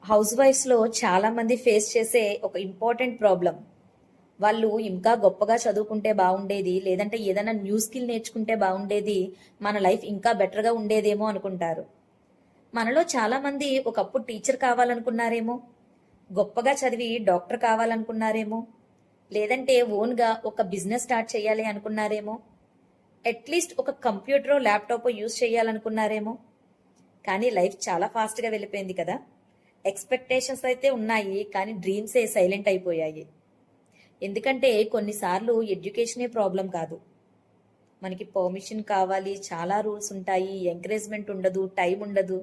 House వైఫ్స్లో చాలా మంది face చేసే ఒక ఇంపార్టెంట్ ప్రాబ్లం. వాళ్ళు ఇంకా గొప్పగా చదువుకుంటే బాగుండేది, లేదంటే ఏదైనా న్యూ స్కిల్ నేర్చుకుంటే బాగుండేది, మన లైఫ్ ఇంకా బెటర్గా ఉండేదేమో అనుకుంటారు. మనలో చాలా మంది ఒకప్పుడు టీచర్ కావాలనుకున్నారేమో, గొప్పగా చదివి డాక్టర్ కావాలనుకున్నారేమో, లేదంటే ఓన్గా ఒక బిజినెస్ స్టార్ట్ చేయాలి అనుకున్నారేమో, అట్లీస్ట్ ఒక కంప్యూటరో ల్యాప్టాపో యూజ్ చేయాలనుకున్నారేమో. కానీ లైఫ్ చాలా ఫాస్ట్గా వెళ్ళిపోయింది కదా. ఎక్స్పెక్టేషన్స్ అయితే ఉన్నాయి, కానీ డ్రీమ్సే సైలెంట్ అయిపోయాయి. ఎందుకంటే కొన్నిసార్లు ఎడ్యుకేషనే ప్రాబ్లం కాదు, మనకి పర్మిషన్ కావాలి, చాలా రూల్స్ ఉంటాయి, ఎంకరేజ్మెంట్ ఉండదు, టైం ఉండదు.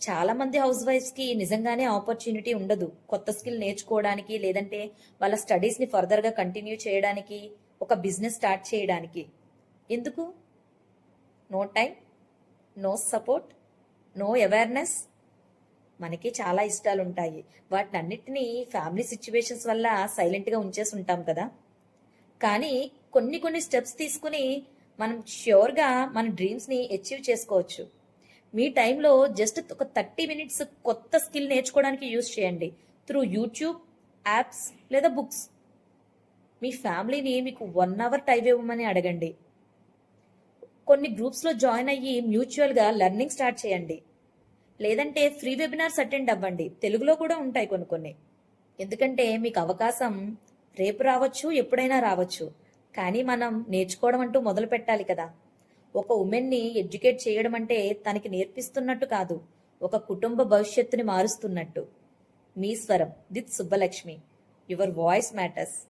చాలా మంది హౌస్ వైఫ్స్కి నిజంగానే ఆపర్చునిటీ ఉండదు కొత్త స్కిల్ నేర్చుకోవడానికి, లేదంటే వాళ్ళ స్టడీస్ని ఫర్దర్గా కంటిన్యూ చేయడానికి, ఒక బిజినెస్ స్టార్ట్ చేయడానికి. ఎందుకు? No time, no support, no awareness. మనకి చాలా ఇష్టాలు ఉంటాయి, వాటిని అన్నిటినీ ఫ్యామిలీ సిచ్యువేషన్స్ వల్ల సైలెంట్గా ఉంచేసి ఉంటాం కదా. కానీ కొన్ని కొన్ని స్టెప్స్ తీసుకుని మనం ష్యూర్గా మన డ్రీమ్స్ని అచీవ్ చేసుకోవచ్చు. మీ టైంలో జస్ట్ ఒక 30 మినిట్స్ కొత్త స్కిల్ నేర్చుకోవడానికి యూజ్ చేయండి, త్రూ యూట్యూబ్, యాప్స్ లేదా బుక్స్. మీ ఫ్యామిలీని మీకు 1 అవర్ టైం ఇవ్వమని అడగండి. కొన్ని గ్రూప్స్లో జాయిన్ అయ్యి మ్యూచువల్గా లెర్నింగ్ స్టార్ట్ చేయండి, లేదంటే ఫ్రీ వెబినార్స్ అటెండ్ అవ్వండి. తెలుగులో కూడా ఉంటాయి కొన్ని కొన్ని. ఎందుకంటే మీకు అవకాశం రేపు రావచ్చు, ఎప్పుడైనా రావచ్చు, కానీ మనం నేర్చుకోవడం అంటూ మొదలు పెట్టాలి కదా. ఒక ఉమెన్ని ఎడ్యుకేట్ చేయడం అంటే తనకి నేర్పిస్తున్నట్టు కాదు, ఒక కుటుంబ భవిష్యత్తుని మారుస్తున్నట్టు. మీ స్వరం దిత్ సుబ్బలక్ష్మి. Your voice matters.